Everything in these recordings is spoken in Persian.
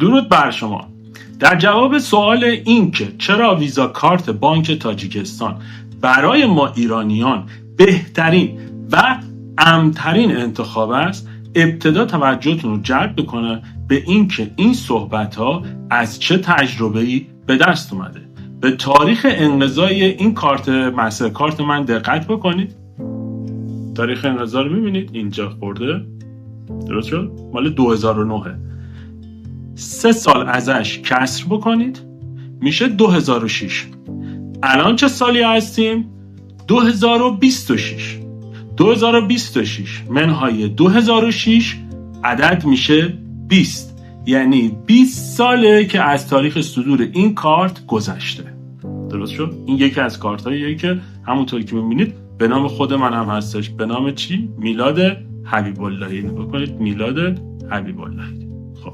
درود بر شما. در جواب سوال این که چرا ویزا کارت بانک تاجیکستان برای ما ایرانیان بهترین و امن‌ترین انتخاب است، ابتدا توجهتون رو جلب بکنه به این که این صحبت‌ها از چه تجربه‌ای به دست اومده. به تاریخ انقضای این کارت مستر کارت من دقت بکنید. تاریخ انقضا رو می‌بینید اینجا خورده. درست شد؟ مال 2009. 3 سال ازش کسر بکنید میشه 2006. الان چه سالی هستیم؟ 2026. 2026 منهای 2006 عدد میشه 20. یعنی 20 ساله که از تاریخ صدور این کارت گذشته. درست شد؟ این یکی از کارت هاییه که همونطور که میبینید به نام خود من هم هستش. به نام چی؟ میلاد حبیب اللهی. بکنید میلاد حبیب اللهی. خب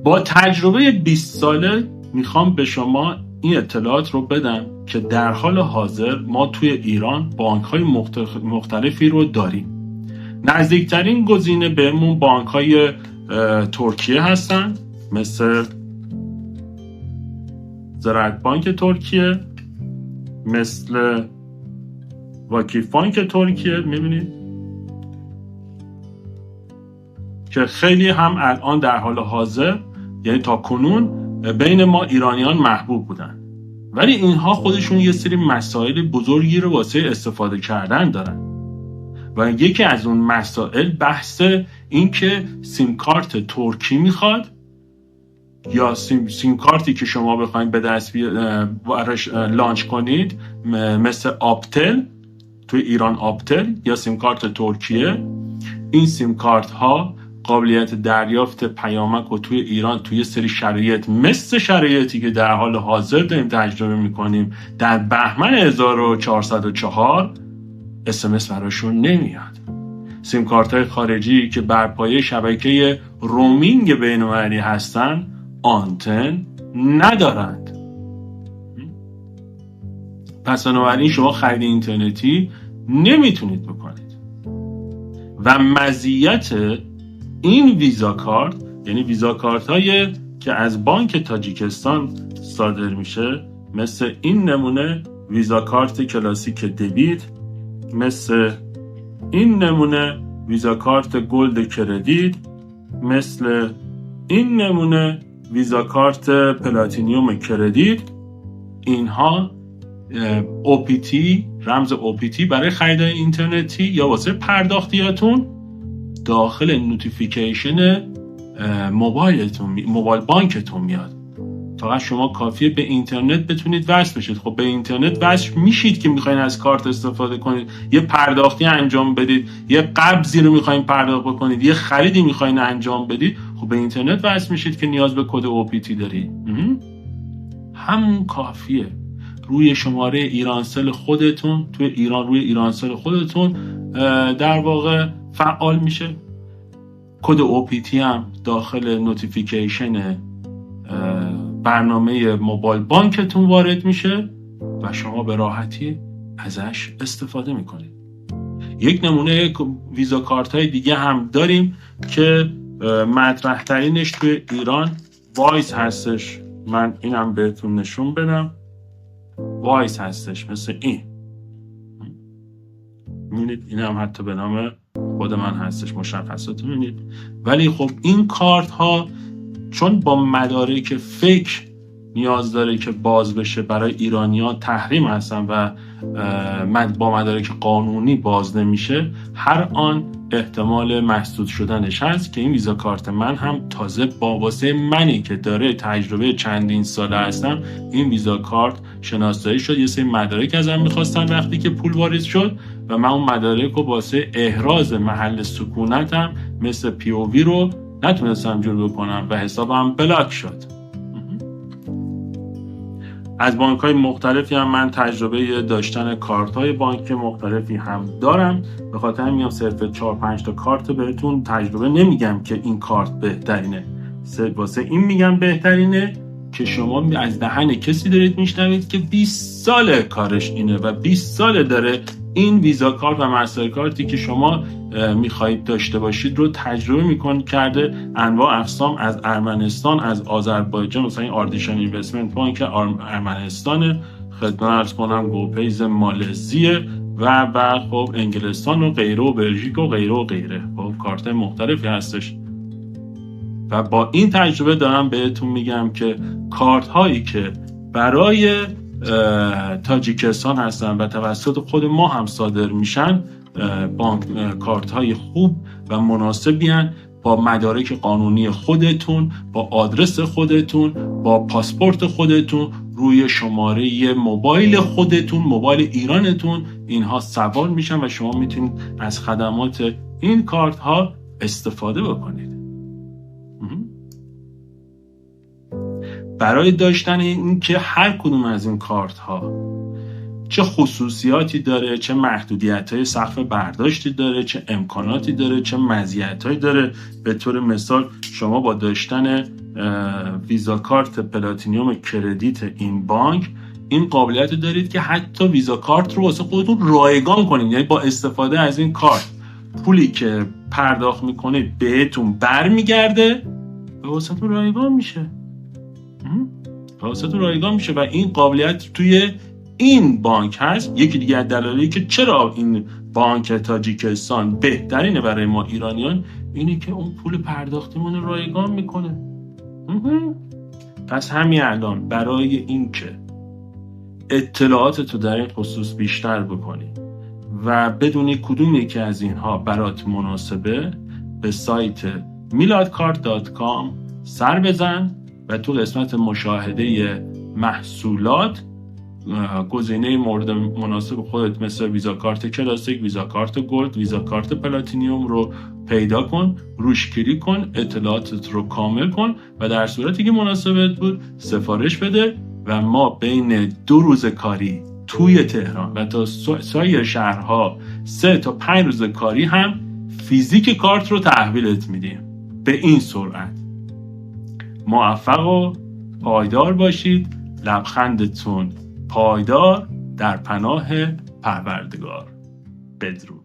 با تجربه 20 ساله میخوام به شما این اطلاعات رو بدم که در حال حاضر ما توی ایران بانک‌های مختلفی رو داریم. نزدیکترین گزینه بهمون بانک‌های ترکیه هستن، مثل زراعت بانک ترکیه، مثل واکیف بانک ترکیه. میبینید که خیلی هم الان در حال حاضر، یعنی تا کنون، بین ما ایرانیان محبوب بودن. ولی اینها خودشون یه سری مسائل بزرگی رو واسه استفاده کردن دارن و یکی از اون مسائل بحث این که سیم کارت ترکی میخواد یا سیم کارتی که شما بخواید به دست لانچ کنید، مثل آپتل توی ایران، آپتل یا سیم کارت ترکیه. این سیم کارت ها قابلیت دریافت پیامک رو توی ایران توی سری شرایط، مثل شرایطی که در حال حاضر داریم تجربه میکنیم، در بهمن 1404 SMS براشون نمیاد. سیم کارت های خارجی که بر پایه شبکه رومینگ بین‌المللی هستن آنتن ندارند. پس بنابراین شما خرید اینترنتی نمیتونید بکنید. و مزیت این ویزا کارت، یعنی ویزا کارت هایی که از بانک تاجیکستان صادر میشه، مثل این نمونه ویزا کارت کلاسیک دبیت، مثل این نمونه ویزا کارت گلد کردیت، مثل این نمونه ویزا کارت پلاتینیوم کردیت. اینها OPT، رمز OPT برای خرید اینترنتی یا واسه پرداختیاتون داخل نوتیفیکیشن موبایل بانکتون میاد. فقط شما کافیه به اینترنت بتونید وصل بشید. خب به اینترنت وصل میشید که میخواین از کارت استفاده کنید، یه پرداختی انجام بدید، یه قبضی رو میخواین پرداخت بکنید، یه خریدی میخواین انجام بدید، خب به اینترنت وصل میشید که نیاز به کد OPT دارید. همون کافیه. روی شماره ایرانسل خودتون توی ایران، روی ایرانسل خودتون در واقع فعال میشه. کد OPT هم داخل نوتیفیکیشن برنامه موبایل بانکتون وارد میشه و شما به راحتی ازش استفاده میکنید. یک نمونه ویزا کارت های دیگه هم داریم که مطرح ترینش توی ایران وایس هستش. من اینم بهتون نشون بدم. وایس هستش، مثل این. میبینید این هم حتی به نام خود من هستش، مشخصات میبینید. ولی خب این کارت ها چون با مدارک فیک نیاز داره که باز بشه، برای ایرانیان تحریم هستن و با مدارک قانونی باز نمیشه، هر آن احتمال مسدود شدنش هست که این ویزا کارت من هم تازه با واسه منی که داره تجربه چندین ساله هستم، این ویزا کارت شناسایی شد. یه سری مدارک ازم میخواستن وقتی که پول واریز شد و من اون مدارک رو واسه احراز محل سکونتم مثل POV رو نتونستم جور بکنم و حسابم بلاک شد. از بانک‌های مختلفی هم من تجربه داشتن کارت‌های بانک مختلفی هم دارم. به خاطر میام صرف 4-5 تا کارت بهتون تجربه نمیگم که این کارت بهترینه، واسه این میگم بهترینه که شما از دهن کسی دارید میشنوید که 20 سال کارش اینه و 20 سال داره این ویزا کارت و مسترکارتی که شما میخواهید داشته باشید رو تجربه کرده، انواع اقسام، از ارمنستان، از آذربایجان، مثلا این آردیشان اینوستمنت بانک ارمنستان، خدمت عرض کنم گوپیز مالزیه و بعد خب انگلستان و غیره و بلژیک و غیره و غیره. خب کارت مختلفی هستش و با این تجربه دارم بهتون میگم که کارت هایی که برای تاجیکستان هستن و توسط خود ما هم صادر میشن کارت های خوب و مناسبی هن، با مدارک قانونی خودتون، با آدرس خودتون، با پاسپورت خودتون، روی شماره موبایل خودتون، موبایل ایرانتون اینها سوار میشن و شما میتونید از خدمات این کارت ها استفاده بکنید. برای داشتن این که هر کدوم از این کارت ها چه خصوصیاتی داره، چه محدودیت‌های سقف برداشتی داره، چه امکاناتی داره، چه مزیت‌هایی داره. به طور مثال شما با داشتن ویزا کارت پلاتینیوم کردیت این بانک این قابلیت دارید که حتی ویزا کارت رو واسه خودتون رایگان کنید، یعنی با استفاده از این کارت پولی که پرداخت میکنید بهتون برمیگرده و واسهتون رایگان میشه. و این قابلیت توی این بانک هست. یکی دیگه از دلایلی که چرا این بانک تاجیکستان بهترینه برای ما ایرانیان اینه که اون پول پرداختیمون رو رایگان میکنه. پس همین الان برای این که اطلاعاتتو در این خصوص بیشتر بکنی و بدونی کدوم یکی از اینها برات مناسبه، به سایت miladcard.com سر بزن و تو قسمت مشاهده محصولات گزینه مورد مناسب خودت مثل ویزا کارت کلاسیک، ویزا کارت گلد، ویزا کارت پلاتینیوم رو پیدا کن، روش کلیک کن، اطلاعاتت رو کامل کن و در صورتی که مناسبت بود سفارش بده و ما بین 2 روز کاری توی تهران و تا سایر شهرها 3 تا 5 روز کاری هم فیزیک کارت رو تحویلت میدیم. به این سرعت موفق و پایدار باشید. لبخندتون پایدار در پناه پروردگار. بدرود.